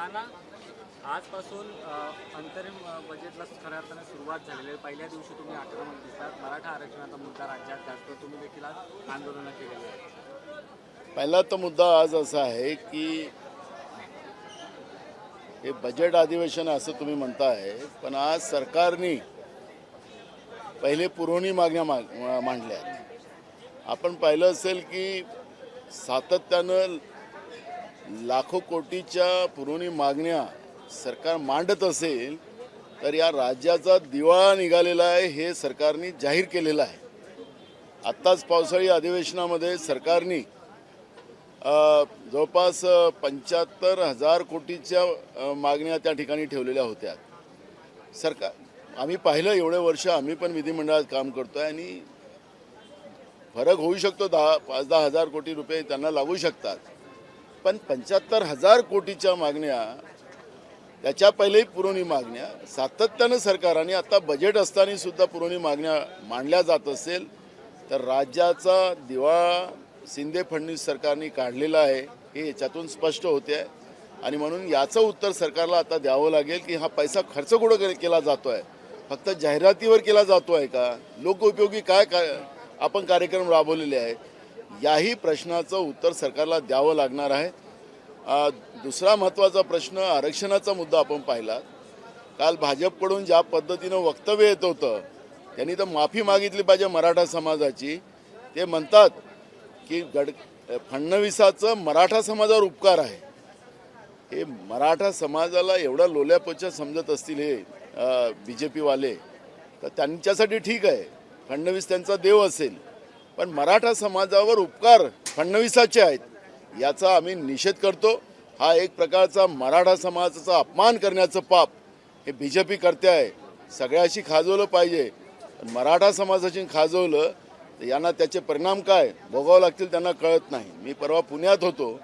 नाना, आजपासून अंतरिम बजेटला खऱ्या अर्थाने सुरुवात झालेली आहे. पहिल्या दिवशी तुम्ही आक्रमक दिसतात. मराठा आरक्षणाचा मुद्दा राज्यात गाजतो. तुम्ही देखील आज आंदोलनं केलेली आहेत. पहिला तो मुद्दा आज असा आहे की हे बजेट अधिवेशन असं तुम्ही म्हणताय, पण आज सरकारने पहिले पुरवणी मागण्या मांडल्या. आपण पाहिलं असेल की सातत्यानं लाखो कोटीच्या पुरवणी मागण्या सरकार मांडत असेल तर या राज्याचा दिवाळा निघालेला आहे हे सरकारने जाहीर केलेलं आहे. आत्ताच पावसाळी अधिवेशनामध्ये सरकारने जवळपास 75,000 कोटीच्या मागण्या त्या ठिकाणी ठेवलेल्या होत्या. आम्ही पाहिलं एवढे वर्ष आम्ही पण विधिमंडळात काम करतोय आणि फरक होऊ शकतो, 5-10 हजार कोटी रुपये त्यांना लागू शकतात, पण 75,000 कोटीच्या मागण्या, त्याच्या पहिलेही पुरवणी मागण्या सातत्यानं सरकारने आता बजेट असताना सुद्धा पुरवणी मागण्या मांडल्या जात असेल तर राज्याचा दिवाळा शिंदे फडणवीस सरकारने काढलेला आहे हे याच्यातून स्पष्ट होते आहे. आणि म्हणून याचं उत्तर सरकारला आता द्यावं लागेल की हा पैसा खर्च कुठं केला जातो आहे, फक्त जाहिरातीवर केला जातो आहे का, लोकोपयोगी काय आपण कार्यक्रम राबवलेले आहेत, याही प्रश्नाचं उत्तर सरकारला द्यावं लागणार आहे. दुसरा महत्त्वाचा प्रश्न आरक्षणाचा मुद्दा आपण पाहिला. काल भाजपकडून ज्या पद्धतीनं वक्तव्य येत होतं त्यांनी तर माफी मागितली पाहिजे मराठा समाजाची. ते म्हणतात की फडणवीसाचं मराठा समाजावर उपकार आहे. हे मराठा समाजाला एवढा लोल्यापोच्या समजत असतील हे BJP-वाले, तर त्यांच्यासाठी ठीक आहे, फडणवीस त्यांचा देव असेल, पण मराठा समाजावर उपकार फडणवीसाचे आहेत याचा आम्ही निषेध करतो. हा एक प्रकारचा मराठा समाजाचा अपमान करण्याचं पाप हे BJP करते आहे. सगळ्याशी खाजवलं पाहिजे, मराठा समाजाशी खाजवलं तर यांना त्याचे परिणाम काय भोगावं लागतील त्यांना कळत नाही. मी परवा पुण्यात होतो,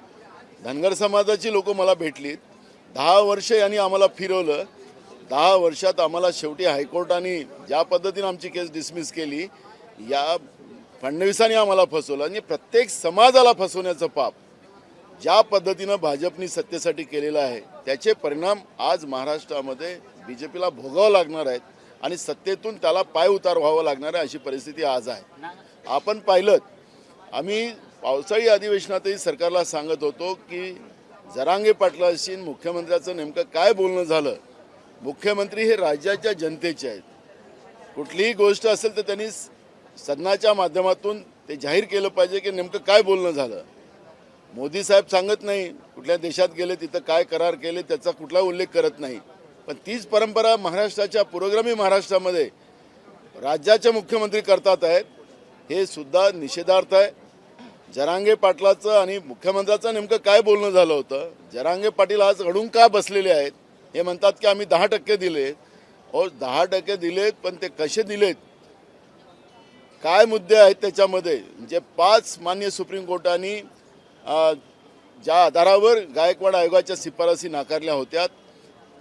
धनगर समाजाची लोक मला भेटलीत. 10 वर्ष यांनी आम्हाला फिरवलं. 10 वर्षात आम्हाला शेवटी हायकोर्टाने ज्या पद्धतीने आमची केस डिसमिस केली, या फडणवीसांनी आम्हाला फसवलं. आणि प्रत्येक समाजाला फसवण्याचं पाप ज्या पद्धतीनं भाजपनी सत्तेसाठी केलेलं आहे त्याचे परिणाम आज महाराष्ट्रामध्ये BJPला भोगावं लागणार आहेत आणि सत्तेतून त्याला पाय उतार व्हावं लागणार आहे, अशी परिस्थिती आज आहे. आपण पाहिलं, आम्ही पावसाळी अधिवेशनातही सरकारला सांगत होतो की जरांगे पाटलाशी मुख्यमंत्र्याचं नेमकं काय बोलणं झालं. मुख्यमंत्री हे राज्याच्या जनतेचे आहेत. कुठलीही गोष्ट असेल तर त्यांनी सदनाच्या माध्यमातून ते जाहीर केलं पाहिजे की नेमकं काय बोलणं झालं. मोदी साहेब सांगत नाही कुठल्या देशात गेले तिथं काय करार केले त्याचा कुठला उल्लेख करत नाही, पण तीच परंपरा महाराष्ट्राच्या पुरोगामी महाराष्ट्रामध्ये राज्याचे मुख्यमंत्री करतात आहेत. हे सुद्धा निषेधार्थ आहे. जरांगे पाटलाचं आणि मुख्यमंत्र्याचं नेमकं काय बोलणं झालं होतं. जरांगे पाटील आज अडून का बसलेले आहेत. हे म्हणतात की आम्ही 10% दिलेत. 10% दिलेत, पण ते कसे दिलेत, काय मुद्दे आहेत त्याच्यामध्ये. म्हणजे 5 मान्य सुप्रीम कोर्टाने ज्या आधारावर गायकवाड आयोगाच्या शिफारसी नाकारल्या होत्या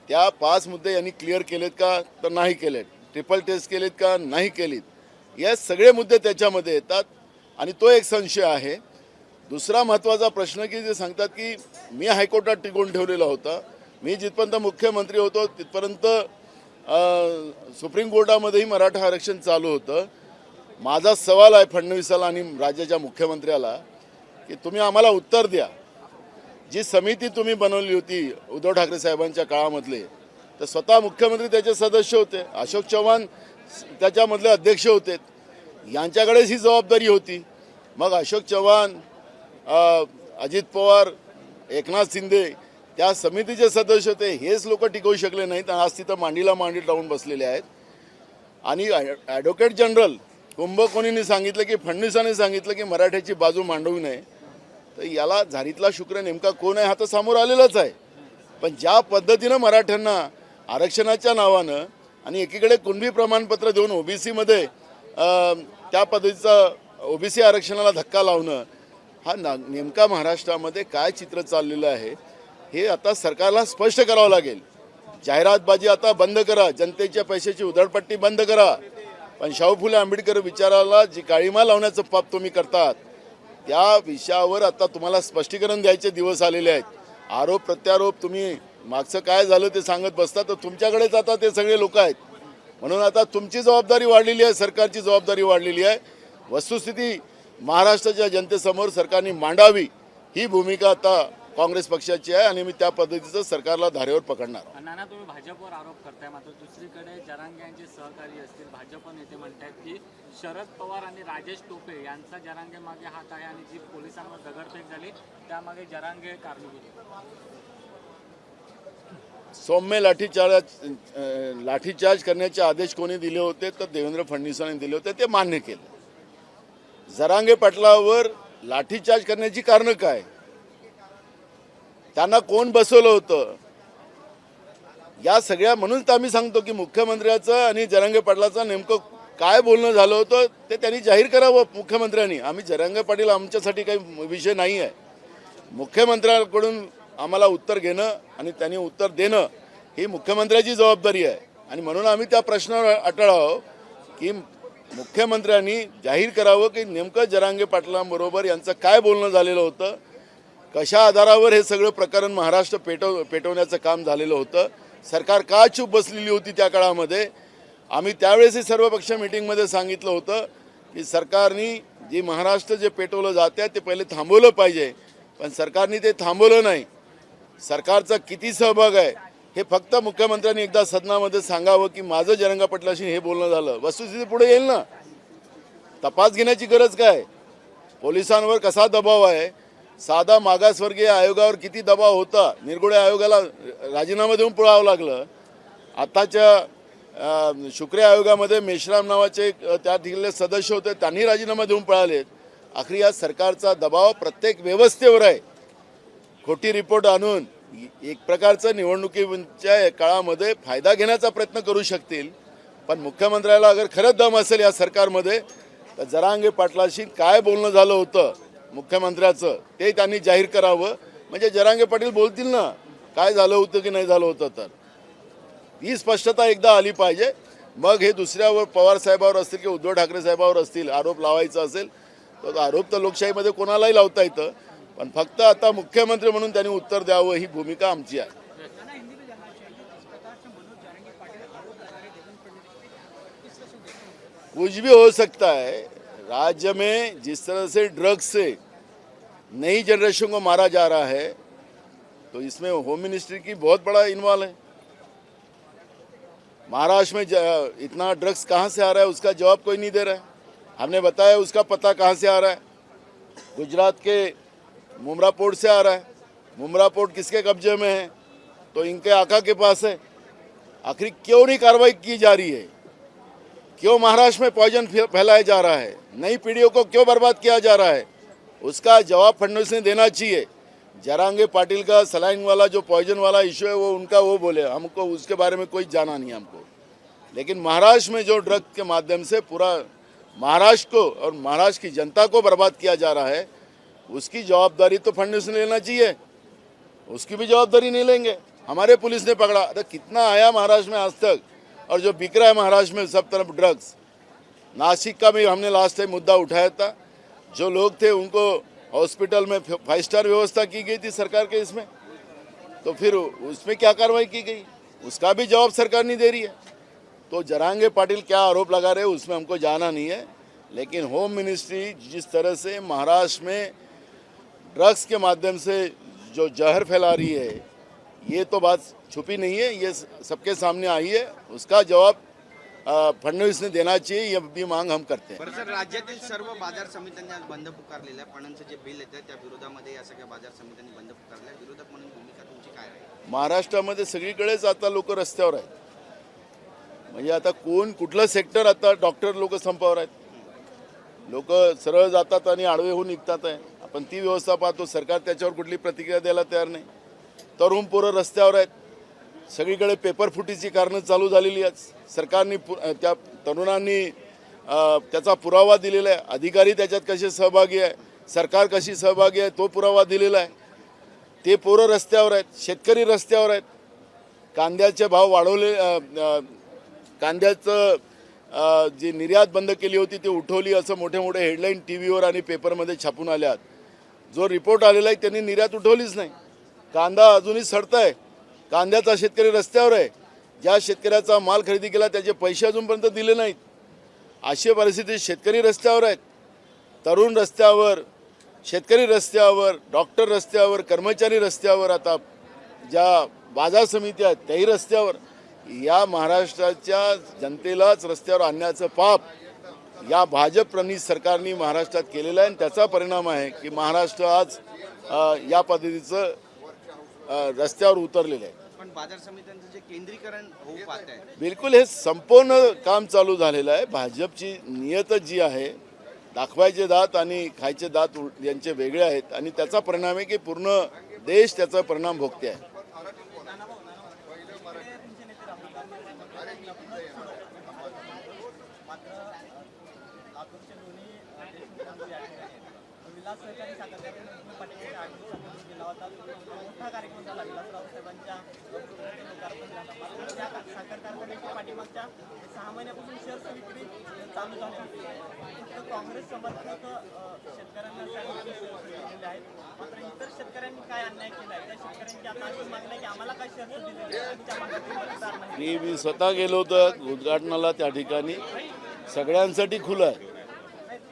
त्या 5 मुद्दे यांनी क्लिअर केलेत का तर नाही केलेत. ट्रिपल टेस्ट केलेत का नाही केलीत. या सगळे मुद्दे त्याच्यामध्ये येतात आणि तो एक संशय आहे. दुसरा महत्त्वाचा प्रश्न की जे सांगतात की मी हायकोर्टात टिकवून ठेवलेला होता, मी जिथपर्यंत मुख्यमंत्री होतो तिथपर्यंत सुप्रीम कोर्टामध्येही मराठा आरक्षण चालू होतं. माझा सवाल आहे फडणवीसाला आणि राज्याच्या मुख्यमंत्र्याला की तुम्ही आम्हाला उत्तर द्या. जी समिती तुम्ही बनवली होती उद्धव ठाकरे साहेबांच्या काळामधले, तर स्वतः मुख्यमंत्री त्याचे सदस्य होते, अशोक चव्हाण त्याच्यामधले अध्यक्ष होते, यांच्याकडेच ही जबाबदारी होती. मग अशोक चव्हाण, अजित पवार, एकनाथ शिंदे त्या समितीचे सदस्य होते. हेच लोक टिकवू शकले नाहीत, आज तिथं मांडीला मांडी लावून बसलेले आहेत. आणि ॲडव्होकेट जनरल कुंभकोणींनी सांगितलं की फडणवीसांनी सांगितलं की मराठ्याची बाजू मांडवू नये. तर याला झारीतला शुक्र नेमका कोण आहे हा तर समोर आलेलाच आहे. पण ज्या पद्धतीनं मराठ्यांना आरक्षणाच्या नावानं आणि एकीकडे कुणबी प्रमाणपत्र देऊन OBC-मध्ये त्या पद्धतीचा OBC आरक्षणाला धक्का लावणं, हा नेमका महाराष्ट्रामध्ये काय चित्र चाललेलं आहे हे आता सरकारला स्पष्ट करावं लागेल. जाहिरातबाजी आता बंद करा, जनतेच्या पैशाची उधळपट्टी बंद करा. पण शाहू फुले आंबेडकर विचाराला जी काळीमा लावण्याचं पाप तुम्ही करतात त्या विषयावर आता तुम्हाला स्पष्टीकरण द्यायचे दिवस आलेले आहेत. आरोप प्रत्यारोप तुम्ही मागचं काय झालं ते सांगत बसता, तर तुमच्याकडेच आता ते सगळे लोक आहेत. म्हणून आता तुमची जबाबदारी वाढलेली आहे, सरकारची जबाबदारी वाढलेली आहे. वस्तुस्थिती महाराष्ट्राच्या जनतेसमोर सरकारने मांडावी ही भूमिका आता काँग्रेस पक्षाची आहे आणि मी त्या पद्धतीचं सरकारला धारेवर पकडणार आहे. नाना, तुम्ही भाजपवर आरोप करताय, मात्र दुसरीकडे जरांगे यांचे सहकारी असतील भाजप नेते म्हणतात की शरद पवार आणि राजेश टोपे यांचा जरांगे मागे हात आहे आणि जी पोलिसांवर दगडफेक झाली त्यामागे जरांगे कारणीभूत आहे. सौम्य लाठीचार्ज करण्याचे आदेश कोणी दिले होते तर देवेंद्र फडणवीसांनी दिले होते, ते मान्य केलं. जरांगे पाटलावर लाठीचार्ज करण्याची कारणं काय, त्यांना कोण बसवलं होतं, या सगळ्या म्हणून तर आम्ही सांगतो की मुख्यमंत्र्याचं आणि जरांगे पाटलाचं नेमकं काय बोलणं झालं होतं ते त्यांनी जाहीर करावं मुख्यमंत्र्यांनी. आम्ही जरांगे पाटील आमच्यासाठी काही विषय नाही आहे. मुख्यमंत्र्यांकडून आम्हाला उत्तर घेणं आणि त्यांनी उत्तर देणं ही मुख्यमंत्र्याची जबाबदारी आहे आणि म्हणून आम्ही त्या प्रश्नावर अटळ आहोत की मुख्यमंत्र्यांनी जाहीर करावं की नेमकं जरांगे पाटलांबरोबर यांचं काय बोलणं झालेलं होतं, कशा आधारावर हे सगळं प्रकरण महाराष्ट्र पेटवण्याचं काम झालेलं होतं, सरकार का चूप बसलेली होती त्या काळामध्ये. आम्ही त्यावेळेसही सर्वपक्ष मीटिंगमध्ये सांगितलं होतं की सरकारने जे महाराष्ट्र जे पेटवलं जाते ते पहिले थांबवलं पाहिजे, पण सरकारने ते थांबवलं नाही. सरकारचा किती सहभाग आहे हे फक्त मुख्यमंत्र्यांनी एकदा सदनामध्ये सांगावं की माझं जरांगे पाटलाशी हे बोलणं झालं. वस्तुस्थिती पुढे येईल ना, तपास घेण्याची गरज काय, पोलिसांवर कसा दबाव आहे, साधा मागासवर्गीय आयोगावर किती दबाव होता, निरगुडे आयोगाला राजीनामा देऊन पळावं लागलं. आताच्या शुक्रे आयोगामध्ये मेश्राम नावाचे त्या ठिकाणले सदस्य होते, त्यांनी राजीनामा देऊन पळालेत. आखरी या सरकारचा दबाव प्रत्येक व्यवस्थेवर आहे. खोटी रिपोर्ट आणून एक प्रकारचं निवडणुकीच्या काळामध्ये फायदा घेण्याचा प्रयत्न करू शकतील, पण मुख्यमंत्र्याला अगर खरंच दम असेल या सरकारमध्ये तर जरांगे पाटलाशी काय बोलणं झालं होतं मुख्यमंत्र्याचं ते त्यांनी जाहीर करावं. म्हणजे जरांगे पाटील बोलतील ना काय झालं होतं की नाही झालं होतं, तर ही स्पष्टता एकदा आली पाहिजे. मग हे दुसऱ्यावर पवार साहेबावर असतील की उद्धव ठाकरे साहेबावर असतील आरोप लावायचा असेल तर आरोप तर लोकशाहीमध्ये कोणालाही लावता येतं, पण फक्त आता मुख्यमंत्री म्हणून त्यांनी उत्तर द्यावं ही भूमिका आमची आहे. कुछ भी हो सकता है. राज्य में जिस तरह से ड्रग्स से नई जनरेशन को मारा जा रहा है तो इसमें होम मिनिस्ट्री की बहुत बड़ा इन्वॉल्व है. महाराष्ट्र में इतना ड्रग्स कहाँ से आ रहा है उसका जवाब कोई नहीं दे रहा है. हमने बताया उसका पता कहाँ से आ रहा है, गुजरात के मुमरा पोर्ट से आ रहा है. मुमरा पोर्ट किसके कब्जे में है, तो इनके आका के पास है. आखिर क्यों नहीं कार्रवाई की जा रही है, क्यों महाराष्ट्र में पॉइजन फैलाया जा रहा है, नई पीढ़ियों को क्यों बर्बाद किया जा रहा है, उसका जवाब फडणवीस ने देना चाहिए. जरांगे पाटिल का सलाइन वाला जो पॉइजन वाला इशू है वो उनका, वो बोले, हमको उसके बारे में कोई जाना नहीं हमको. लेकिन महाराष्ट्र में जो ड्रग के माध्यम से पूरा महाराष्ट्र को और महाराष्ट्र की जनता को बर्बाद किया जा रहा है उसकी जवाबदारी तो फडणवीस ने लेना चाहिए. उसकी भी जवाबदारी नहीं लेंगे. हमारे पुलिस ने पकड़ा, तो कितना आया महाराष्ट्र में आज तक, और जो बिक रहा है महाराष्ट्र में सब तरफ ड्रग्स. नासिक का भी हमने लास्ट टाइम मुद्दा उठाया था, जो लोग थे उनको हॉस्पिटल में 5 स्टार व्यवस्था की गई थी सरकार के इसमें, तो फिर उसमें क्या कार्रवाई की गई उसका भी जवाब सरकार नहीं दे रही है. तो जरांगे पाटिल क्या आरोप लगा रहे हैं उसमें हमको जाना नहीं है, लेकिन होम मिनिस्ट्री जिस तरह से महाराष्ट्र में ड्रग्स के माध्यम से जो जहर फैला रही है ये तो बात छुपी नहीं है, ये सबके सामने आई है. उसका जवाब फडणवीस ने देना चाहिए, ये भी मांग हम करते हैं. बरं सर, राज्यातील सर्व बाजार समित्यांनी आज बंद पुकारलेला आहे. पणनचं जे बिल येतं त्या विरोधामध्ये या सगळ्या बाजार समित्यांनी बंद पुकारले. विरोधक म्हणून भूमिका तुमची काय आहे? महाराष्ट्रामध्ये सगळीकडेच आता लोक रस्त्यावर आहेत. म्हणजे आता कोण कुठलं सेक्टर, आता डॉक्टर लोक संपावर आहेत, लोक सरळ जातात आणि आडवे होऊन निघतात आहे. आपण ती व्यवस्था पाहतो, सरकार त्याच्यावर कुठली प्रतिक्रिया द्यायला तयार नाही. तरुण पोरं रस्त्यावर आहेत, सगळीकडे पेपर फुटीची कारणं चालू झालेली आहेत. सरकारने त्या तरुणांनी त्याचा पुरावा दिलेला आहे. अधिकारी त्याच्यात कसे सहभागी आहे, सरकार कशी सहभागी आहे तो पुरावा दिलेला आहे. ते पोरं रस्त्यावर आहेत, शेतकरी रस्त्यावर आहेत. कांद्याचे भाव वाढवले, कांद्याचं जी निर्यात बंद केली होती ती उठवली असं मोठे मोठे हेडलाईन टी व्हीवर आणि पेपरमध्ये छापून आल्यात. जो रिपोर्ट आलेला आहे त्यांनी निर्यात उठवलीच नाही. कांदा अजूनही सडत आहे. कांद्याचा शेतकरी रस्त्यावर आहे. ज्या शेतकऱ्याचा माल खरेदी केला त्याचे पैसे अजूनपर्यंत दिले नाहीत. अशी परिस्थिती, शेतकरी रस्त्यावर आहेत, तरुण रस्त्यावर, शेतकरी रस्त्यावर, डॉक्टर रस्त्यावर, कर्मचारी रस्त्यावर, आता ज्या बाजार समिती आहेत त्याही रस्त्यावर. या महाराष्ट्राच्या जनतेलाच रस्त्यावर आणण्याचं पाप या भाजप प्रणीत सरकारने महाराष्ट्रात केलेलं आहे आणि त्याचा परिणाम आहे की महाराष्ट्र आज या पद्धतीचं रस्त्यावर उतरलेलं आहे. पण बाजार समित्यांचं जे केंद्रीकरण होऊ पाहत आहे, बिलकुल हे संपूर्ण काम चालू झालेलं आहे. भाजपची नियतच जी आहे, दाखवायचे दात आणि खायचे दात यांचे वेगळे आहेत आणि त्याचा परिणाम आहे की पूर्ण देश त्याचा परिणाम भोगते आहे. काँग्रेस समर्थक शेतकऱ्यांना आहेत, मात्र इतर शेतकऱ्यांनी काय अन्याय केलाय त्या शेतकऱ्यांची आता अशी मागणी आहे की आम्हाला काय शर्त दिलेली आहे आम्ही त्या मागणीला तयार नाही. मी स्वतः गेलो होतो उद्घाटनाला, त्या ठिकाणी सगळ्यांसाठी खुलं आहे.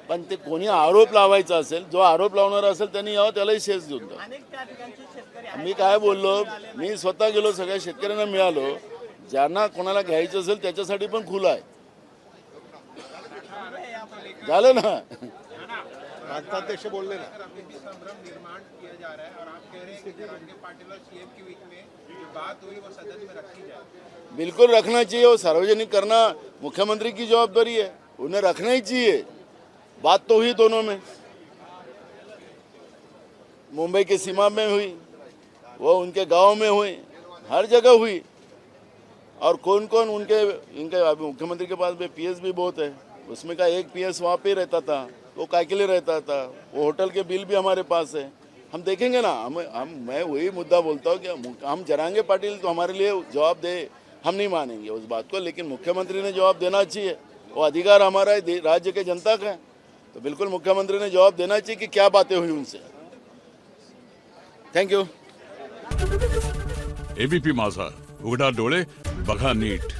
पण ते कोणी आरोप लावायचा असेल, जो आरोप लावणार असेल त्यांनी यावं, त्यालाही शेस देऊन द्या. अनेक त्या ठिकाणचे शेतकरी मी काय बोललो, मी स्वतः गेलो, सगळ्या शेतकऱ्यांना मिळालो. ज्यांना कोणाला घ्यायचं असेल त्याच्यासाठी पण खुलं आहे. झालं ना. राष्ट्राध्यक्ष बोलले ना. संभ्रम निर्माण किया जा रहा है और आप कह रहे हैं कि जरांगे पाटिल और सीएम के बीच में जो बात हुई वो सदन में रखी जाए. बिल्कुल रखना चाहिए, वो सार्वजनिक करना मुख्यमंत्री की जवाबदारी है, उन्हें रखना ही चाहिए. बात तो हुई दोनों में, मुंबई की सीमा में हुई, वो उनके गांव में हुई, हर जगह हुई. और कौन कौन उनके मुख्यमंत्री के पास भी पीएस भी बहुत है, उसमें का एक पीएस वहाँ पे रहता था, वो काय के लिए रहता था, वो होटल के बिल भी हमारे पास है. हम देखेंगे ना. मैं वही मुद्दा बोलता हूँ कि हम जरांगे पाटिल तो हमारे लिए जवाब दे, हम नहीं मानेंगे उस बात को, लेकिन मुख्यमंत्री ने जवाब देना चाहिए. वो अधिकार हमारा है, राज्य के जनता का है, तो बिल्कुल मुख्यमंत्री ने जवाब देना चाहिए कि क्या बातें हुई उनसे. Thank you. एबीपी माझा, उघडा डोळे बघा नीट.